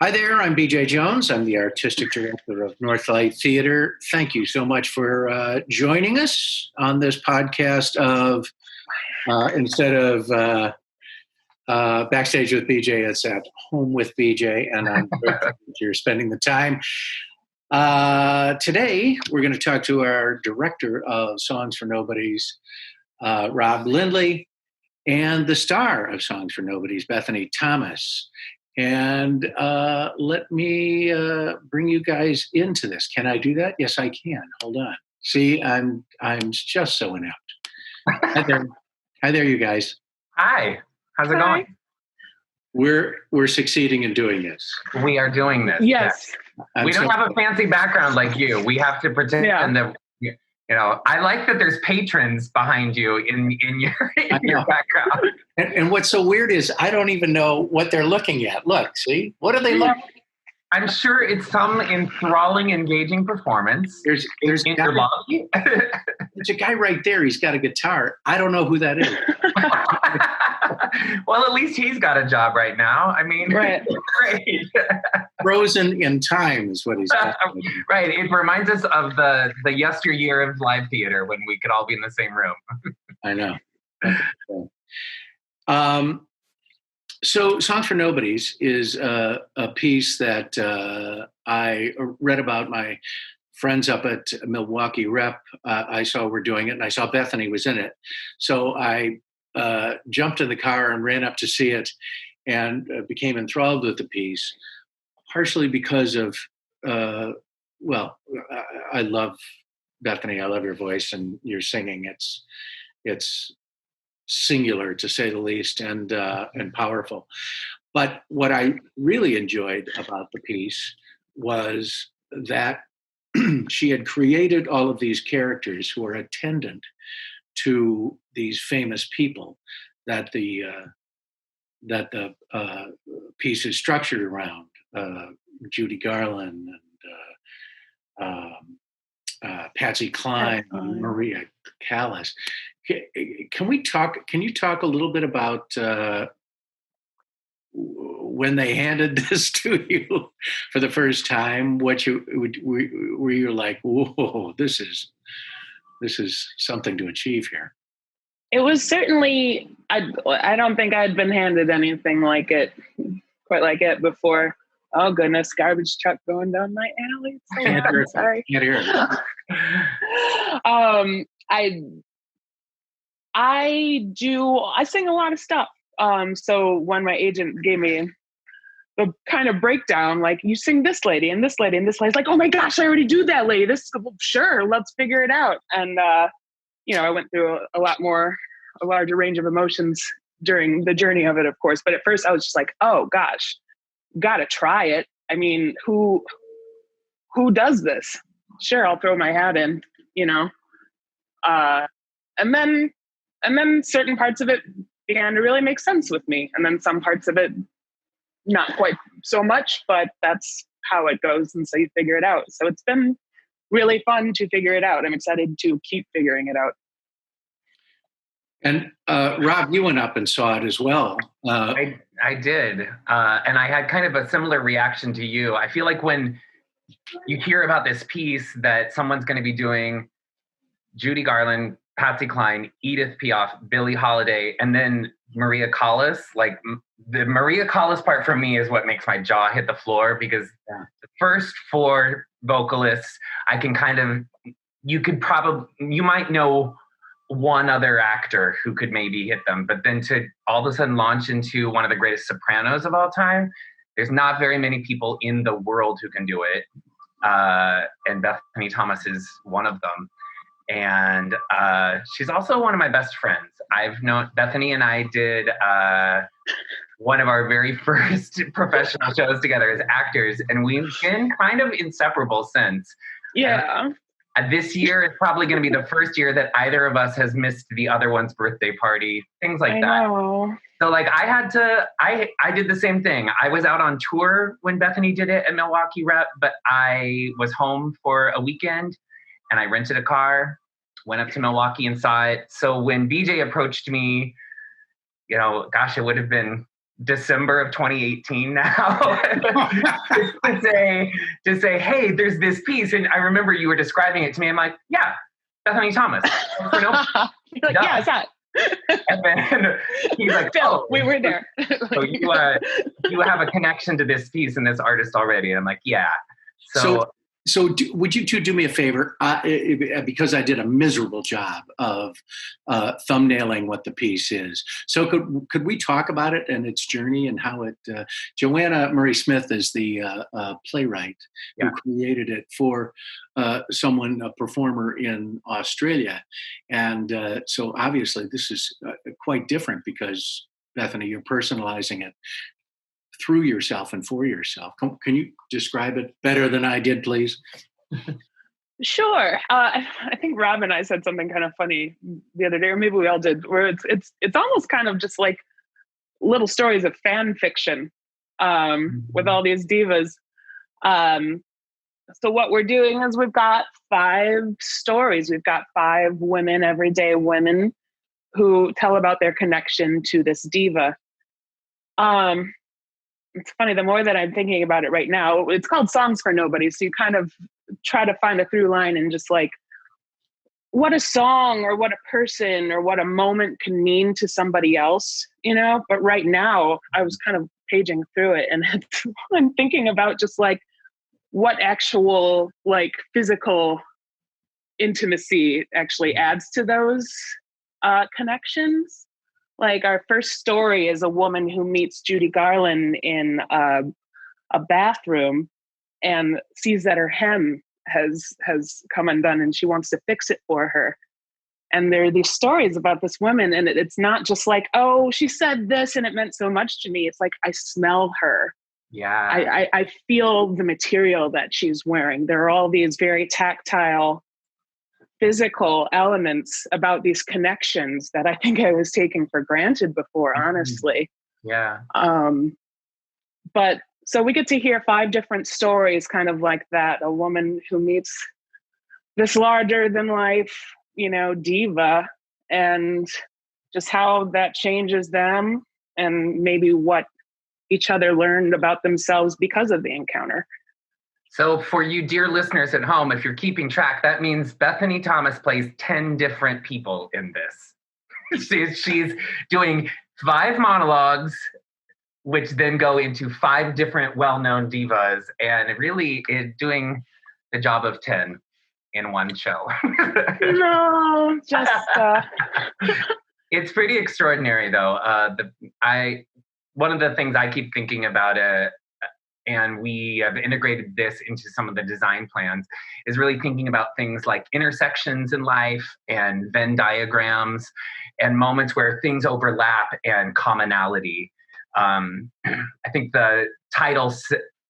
Hi there, I'm BJ Jones. I'm the artistic director of Northlight Theater. Thank you so much for joining us on this podcast of, instead of Backstage with BJ, it's at Home with BJ, and I'm grateful that you're spending the time. Today, we're going to talk to our director of Songs for Nobodies, Rob Lindley, and the star of Songs for Nobodies, Bethany Thomas. And let me bring you guys into this. Can I do that? Yes, I can. Hold on. See, I'm just so inept. Hi there. Hi there, you guys. Hi. How's it going? We're succeeding in doing this. We are doing this. Yes. We don't have a fancy background like you. We have to pretend that. I like that there's patrons behind you in your background. And what's so weird is I don't even know what they're looking at. Look, see? What are they looking at? I'm sure it's some enthralling, engaging performance. There's a guy right there. He's got a guitar. I don't know who that is. Well, at least he's got a job right now. I mean, right. Great. Frozen in time is what he's got. Right. It reminds us of the yesteryear of live theater when we could all be in the same room. I know. So Songs for Nobodies is a piece that I read about. My friends up at Milwaukee Rep, I saw were doing it, and I saw Bethany was in it. So I jumped in the car and ran up to see it and became enthralled with the piece, partially because of, I love Bethany. I love your voice and your singing. It's singular, to say the least, and powerful. But what I really enjoyed about the piece was that she had created all of these characters who are attendant to these famous people that the piece is structured around. Judy Garland and Patsy Cline, Maria Callas. Can you talk a little bit about when they handed this to you for the first time? Were you like, whoa, this is something to achieve here? It was certainly, I don't think I'd been handed anything quite like it before. Oh goodness, garbage truck going down my alley. Sorry. Can't hear it. I sing a lot of stuff. So when my agent gave me the kind of breakdown, like, you sing this lady and this lady and this lady's like, oh my gosh, I already do that lady. Sure, let's figure it out. And, I went through a larger range of emotions during the journey of it, of course. But at first I was just like, oh gosh, gotta try it. I mean, who does this? Sure, I'll throw my hat in, and then certain parts of it began to really make sense with me. And then some parts of it, not quite so much, but that's how it goes. And so you figure it out. So it's been really fun to figure it out. I'm excited to keep figuring it out. And Rob, you went up and saw it as well. I did. And I had kind of a similar reaction to you. I feel like when you hear about this piece that someone's going to be doing Judy Garland, Patsy Cline, Edith Piaf, Billie Holiday, and then Maria Callas. Like, the Maria Callas part for me is what makes my jaw hit the floor, because the first four vocalists, I can you might know one other actor who could maybe hit them, but then to all of a sudden launch into one of the greatest sopranos of all time, there's not very many people in the world who can do it. And Bethany Thomas is one of them. And she's also one of my best friends. I've known Bethany, and I did one of our very first professional shows together as actors, and we've been kind of inseparable since. Yeah. This year is probably going to be the first year that either of us has missed the other one's birthday party, things like that. Know. So like I did the same thing. I was out on tour when Bethany did it at Milwaukee Rep, but I was home for a weekend and I rented a car, went up to Milwaukee and saw it. So when BJ approached me, it would have been December of 2018 now to say, hey, there's this piece. And I remember you were describing it to me. I'm like, yeah, Bethany Thomas. You're like, yeah, it's that. And then he's like, Phil, we were there. So you have a connection to this piece and this artist already. And I'm like, yeah. Would you two do me a favor? Because I did a miserable job of thumbnailing what the piece is. So could we talk about it and its journey and how it? Joanna Murray Smith is the playwright who created it for a performer in Australia, and so obviously this is quite different because Bethany, you're personalizing it through yourself and for yourself. Can you describe it better than I did, please? Sure. I think Rob and I said something kind of funny the other day, or maybe we all did, where it's almost kind of just like little stories of fan fiction with all these divas. So what we're doing is we've got 5 stories. We've got 5 women, everyday women, who tell about their connection to this diva. It's funny, the more that I'm thinking about it right now, it's called Songs for Nobodies. So you kind of try to find a through line and just like what a song or what a person or what a moment can mean to somebody else, you know? But right now I was kind of paging through it and I'm thinking about just like what actual like physical intimacy actually adds to those connections. Like our first story is a woman who meets Judy Garland in a bathroom and sees that her hem has come undone and she wants to fix it for her. And there are these stories about this woman, and it's not just like, oh, she said this and it meant so much to me. It's like, I smell her. Yeah. I feel the material that she's wearing. There are all these very tactile, physical elements about these connections that I think I was taking for granted before, honestly. Yeah. But so we get to hear 5 different stories kind of like that. A woman who meets this larger than life, you know, diva, and just how that changes them and maybe what each other learned about themselves because of the encounter. So for you dear listeners at home, if you're keeping track, that means Bethany Thomas plays 10 different people in this. She's doing 5 monologues, which then go into 5 different well-known divas, and really is doing the job of 10 in one show. No, just... It's pretty extraordinary, though. One of the things I keep thinking about it, and we have integrated this into some of the design plans, is really thinking about things like intersections in life and Venn diagrams and moments where things overlap and commonality. I think the title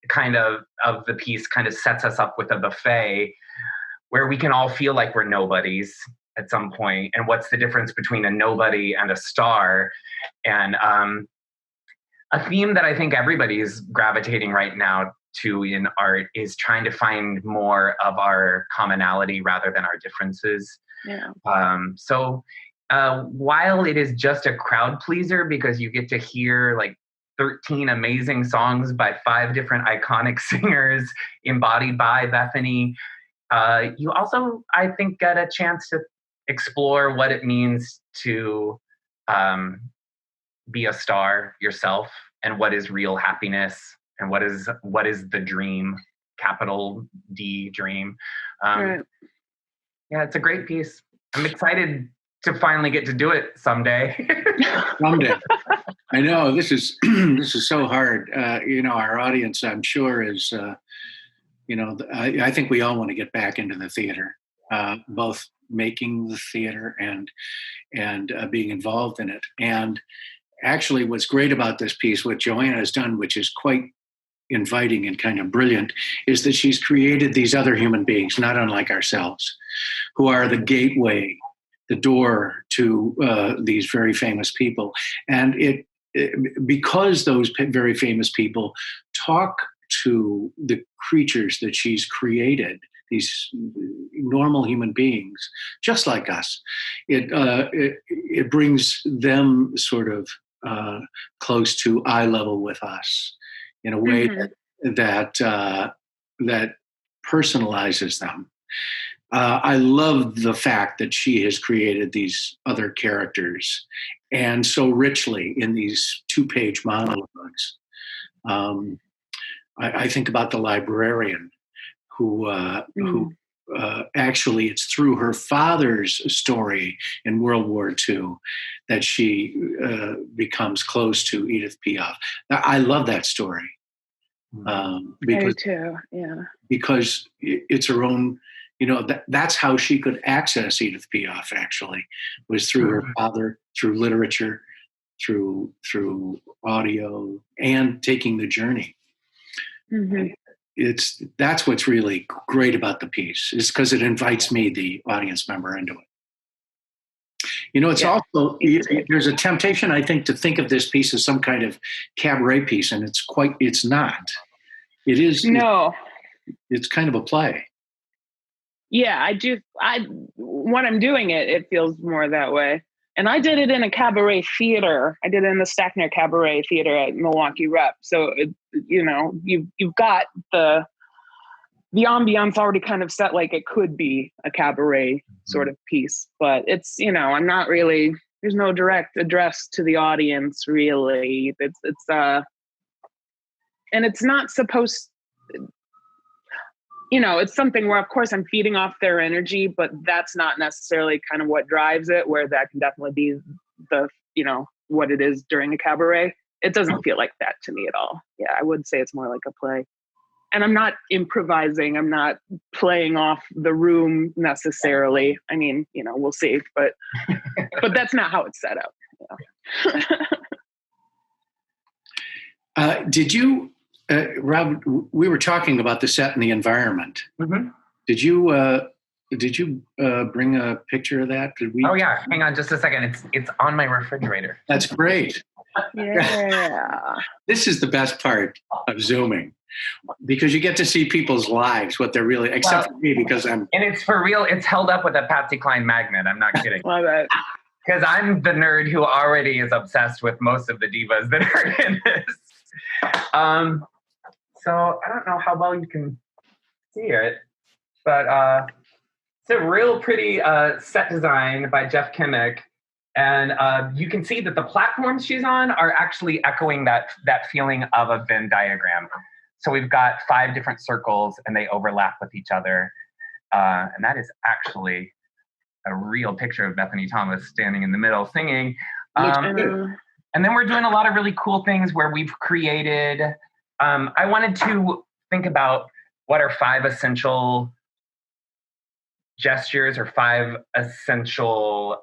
kind of the piece kind of sets us up with a buffet where we can all feel like we're nobodies at some point, and what's the difference between a nobody and a star. And a theme that I think everybody's gravitating right now to in art is trying to find more of our commonality rather than our differences. Yeah. So while it is just a crowd pleaser because you get to hear like 13 amazing songs by 5 different iconic singers embodied by Bethany, you also, I think, get a chance to explore what it means to be a star yourself, and what is real happiness, and what is the dream, capital D dream. Right. Yeah, it's a great piece. I'm excited to finally get to do it someday. Someday. I know this is so hard. Our audience, I'm sure, is I think we all want to get back into the theater, both making the theater and being involved in it. And actually, what's great about this piece, what Joanna has done, which is quite inviting and kind of brilliant, is that she's created these other human beings, not unlike ourselves, who are the gateway, the door to these very famous people. And because those very famous people talk to the creatures that she's created, these normal human beings, just like us, it brings them sort of close to eye level with us in a way that personalizes them. I love the fact that she has created these other characters, and so richly in these 2-page monologues. I think about the librarian who actually, it's through her father's story in World War II that she becomes close to Edith Piaf. I love that story. Because, I do too. Yeah. Because it's her own, that's how she could access Edith Piaf, actually, was through her father, through literature, through audio, and taking the journey. That's what's really great about the piece, is because it invites me, the audience member, into it. It's also, there's a temptation, I think, to think of this piece as some kind of cabaret piece, and it's not. It is. No. It's kind of a play. Yeah, I do. When I'm doing it, it feels more that way. And I did it in a cabaret theater. I did it in the Stackner Cabaret Theater at Milwaukee Rep. So, you've got the ambiance already kind of set, like it could be a cabaret sort of piece. But it's, I'm not really, there's no direct address to the audience, really. And it's not supposed, it's something where, of course, I'm feeding off their energy, but that's not necessarily kind of what drives it, where that can definitely be the, what it is during a cabaret. It doesn't feel like that to me at all. Yeah, I would say it's more like a play. And I'm not improvising. I'm not playing off the room necessarily. I mean, we'll see, but that's not how it's set up. Did you, Rob, we were talking about the set and the environment. Did you bring a picture of that? Did we? Oh yeah, hang on just a second. It's on my refrigerator. That's great. Yeah. This is the best part of Zooming, because you get to see people's lives, what they're really, except for me, because I'm. And it's for real. It's held up with a Patsy Cline magnet. I'm not kidding. Love it. Because I'm the nerd who already is obsessed with most of the divas that are in this. So I don't know how well you can see it, but it's a real pretty set design by Jeff Kimmick. And you can see that the platforms she's on are actually echoing that feeling of a Venn diagram. So we've got 5 different circles and they overlap with each other. And that is actually a real picture of Bethany Thomas standing in the middle singing. And then we're doing a lot of really cool things where we've created, I wanted to think about what are 5 essential gestures or 5 essential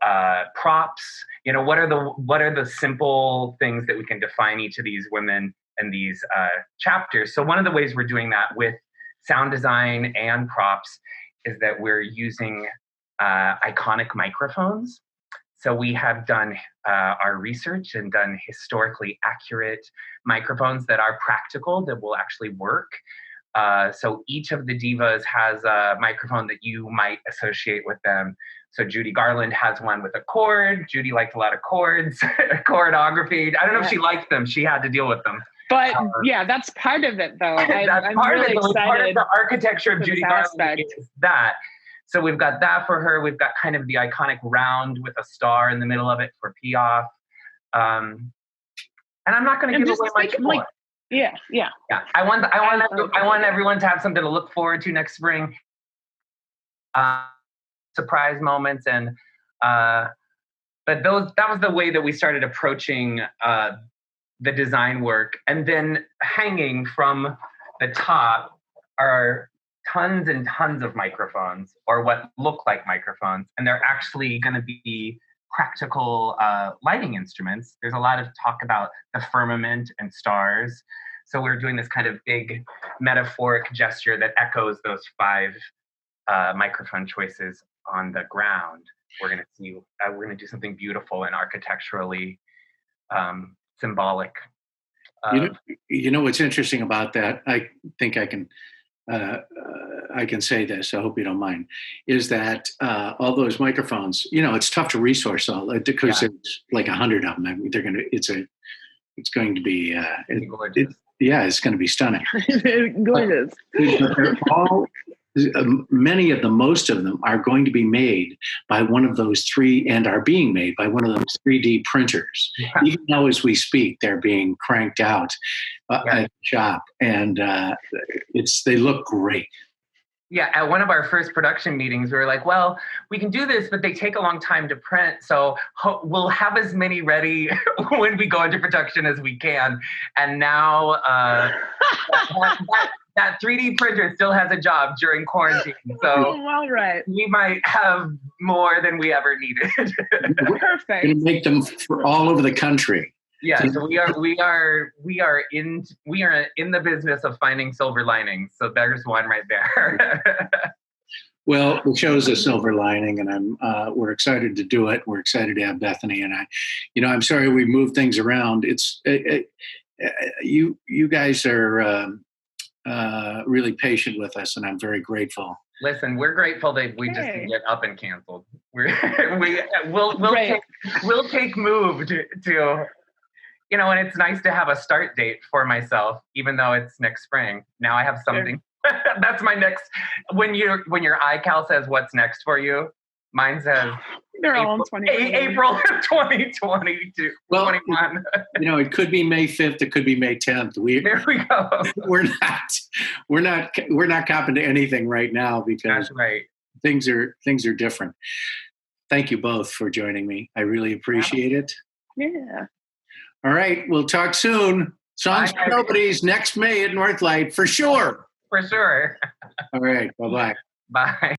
props. What are the simple things that we can define each of these women and these chapters? So one of the ways we're doing that with sound design and props is that we're using iconic microphones. So we have done our research and done historically accurate microphones that are practical, that will actually work. So each of the divas has a microphone that you might associate with them. So Judy Garland has one with a cord. Judy liked a lot of chords, choreography. I don't know if she liked them. She had to deal with them. But yeah, that's part of it, though. I'm part really of it. excited. Part of the architecture of Judy Garland is that. So we've got that for her. We've got kind of the iconic round with a star in the middle of it for Piaf. And I'm not going to give away much more. Yeah. I want everyone to have something to look forward to next spring. Surprise moments, and but that was the way that we started approaching the design work. And then hanging from the top are tons and tons of microphones, or what look like microphones, and they're actually going to be practical lighting instruments. There's a lot of talk about the firmament and stars. So we're doing this kind of big metaphoric gesture that echoes those 5 microphone choices on the ground. We're going to do something beautiful and architecturally symbolic. What's interesting about that, I think I can I can say this, I hope you don't mind, is that all those microphones, it's tough to resource all because there's like 100 of them. I mean, it's going to be, it's going to be stunning. Gorgeous. But they're all, most of them are going to be made by one of those are being made by one of those 3D printers. Yeah. Even though as we speak, they're being cranked out at the shop, and they look great. Yeah, at one of our first production meetings, we were like, well, we can do this, but they take a long time to print. So we'll have as many ready when we go into production as we can. And now that 3D printer still has a job during quarantine. So well, right. We might have more than we ever needed. Perfect. We're going to make them for all over the country. Yeah, so we are in the business of finding silver linings. So there's one right there. Well, the show's a silver lining, and we're excited to do it. We're excited to have Bethany, and I'm sorry we moved things around. It's you guys are really patient with us, and I'm very grateful. Listen, we're grateful that we just get up and canceled. We'll take move to. And it's nice to have a start date for myself, even though it's next spring. Now I have something. Sure. That's my next. When your iCal says what's next for you, mine says they're all in April 2022. Well, 21. It could be May 5th. It could be May 10th. There we go. We're not copping to anything right now because that's right. Things are different. Thank you both for joining me. I really appreciate it. Yeah. All right, we'll talk soon. Songs for Nobodies next May at Northlight for sure. For sure. All right, bye-bye. Bye.